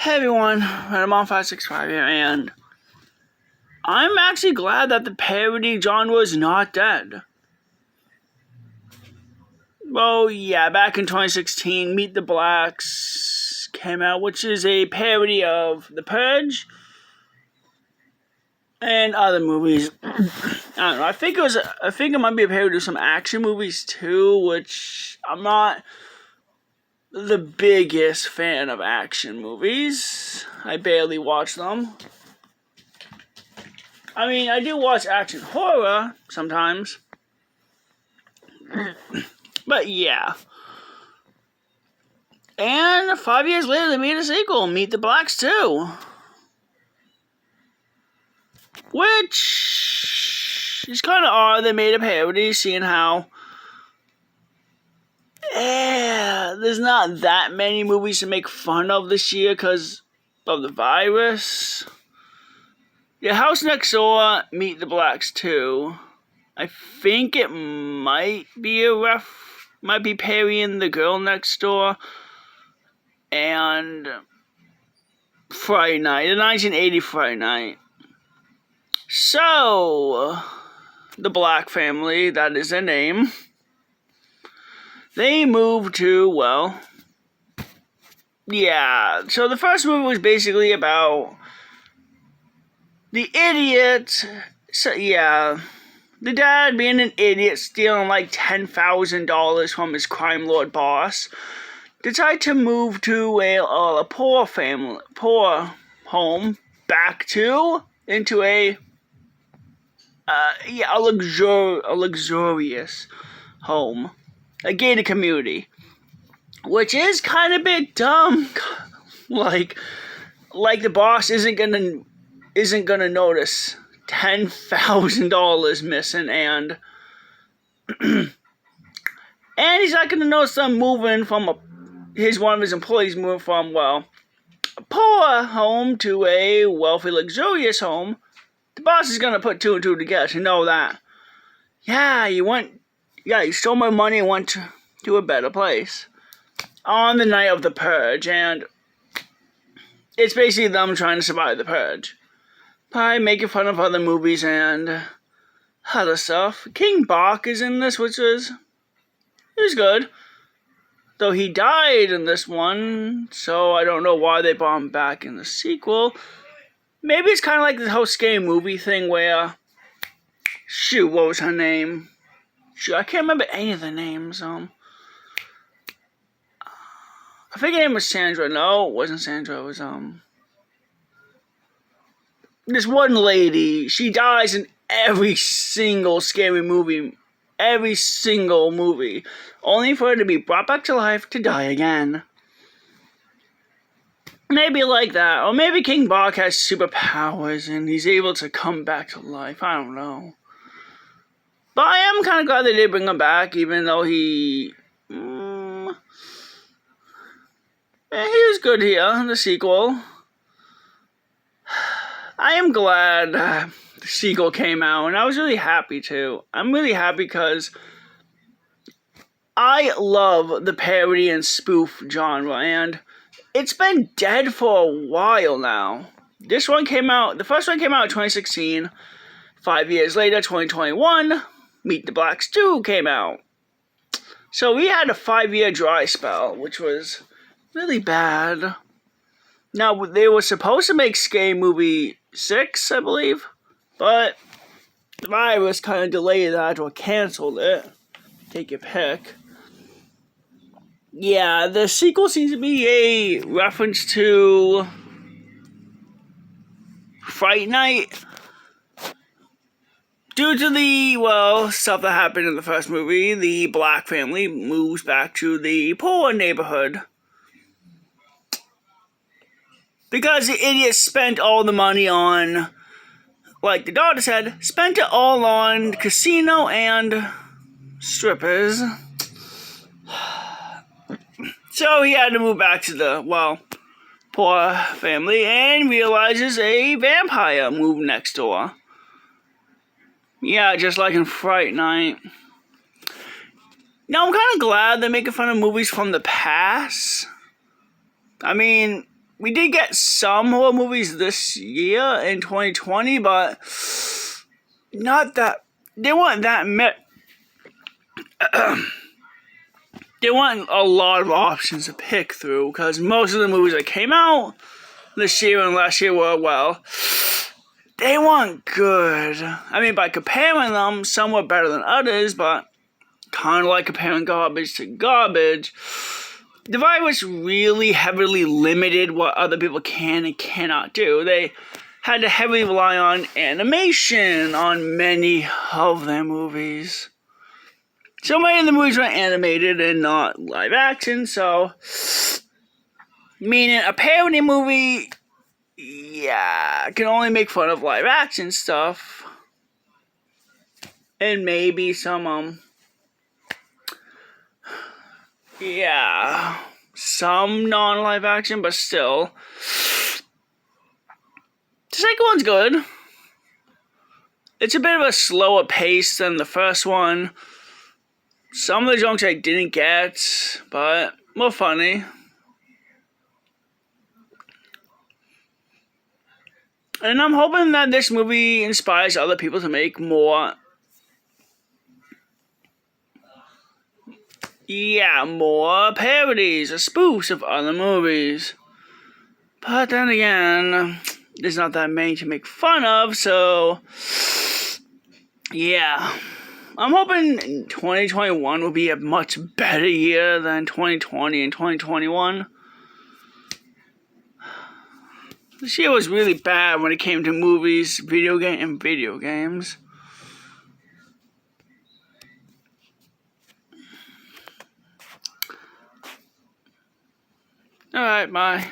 Hey everyone, Redamon565 here, and I'm actually glad that the parody genre is not dead. Well, yeah, back in 2016, Meet the Blacks came out, which is a parody of The Purge and other movies. I don't know. I think it might be a parody of some action movies too, which I'm not the biggest fan of action movies. I barely watch them. I mean, I do watch action horror sometimes. But yeah. And 5 years later, they made a sequel, Meet the Blacks 2. Which is kind of odd they made a parody, seeing how there's not that many movies to make fun of this year because of the virus. Yeah, House Next Door, Meet the Blacks 2. I think it might be parrying The Girl Next Door and Friday Night, the 1980 Friday Night. So, the Black family, that is their name, they moved to, well, yeah, so the first movie was basically about the idiot, the dad being an idiot, stealing like $10,000 from his crime lord boss, decided to move to a poor home, into a luxurious home, a gated community, which is kind of a bit dumb. like the boss isn't gonna notice $10,000 missing, and he's not gonna notice them moving from one of his employees moving from a poor home to a wealthy, luxurious home. The boss is gonna put two and two together to know that, you stole my money and went to a better place on the night of the Purge, and it's basically them trying to survive the Purge by making fun of other movies and other stuff. King Bach is in this, which was good, though he died in this one, so I don't know why they brought him back in the sequel. Maybe it's kind of like the whole scary movie thing where, what was her name? I can't remember any of the names. I think her name was Sandra. No, it wasn't Sandra. It was, this one lady. She dies in every single scary movie. Every single movie. Only for her to be brought back to life to die again. Maybe like that. Or maybe King Bach has superpowers and he's able to come back to life. I don't know. But I am kind of glad they did bring him back, even though he was good here in the sequel. I am glad the sequel came out, and I was really happy too. I'm really happy because I love the parody and spoof genre, and it's been dead for a while now. The first one came out in 2016. 5 years later, 2021, Meet the Blacks 2 came out. So we had a 5-year dry spell, which was really bad. Now, they were supposed to make Scary Movie 6, I believe, but the virus kind of delayed that or canceled it. Take your pick. Yeah, the sequel seems to be a reference to Fright Night. Due to the, stuff that happened in the first movie, the Black family moves back to the poor neighborhood. Because the idiots spent all the money on, like the daughter said, spent it all on casino and strippers. So he had to move back to the, poor family and realizes a vampire moved next door. Yeah, just like in Fright Night. Now, I'm kind of glad they're making fun of movies from the past. I mean, we did get some horror movies this year in 2020, but not that. There weren't that many. There weren't a lot of options to pick through because most of the movies that came out this year and last year were, well, they weren't good. I mean, by comparing them, some were better than others, but kind of like comparing garbage to garbage. The virus really heavily limited what other people can and cannot do. They had to heavily rely on animation on many of their movies. So many of the movies were animated and not live action, so meaning a parody movie, yeah, can only make fun of live action stuff. And maybe some, some non-live action, but still. The second one's good. It's a bit of a slower pace than the first one. Some of the jokes I didn't get, but more funny. And I'm hoping that this movie inspires other people to make more parodies or spoofs of other movies. But then again, there's not that many to make fun of, so yeah. I'm hoping 2021 will be a much better year than 2020 and 2021. This year was really bad when it came to movies, video games. Alright, bye.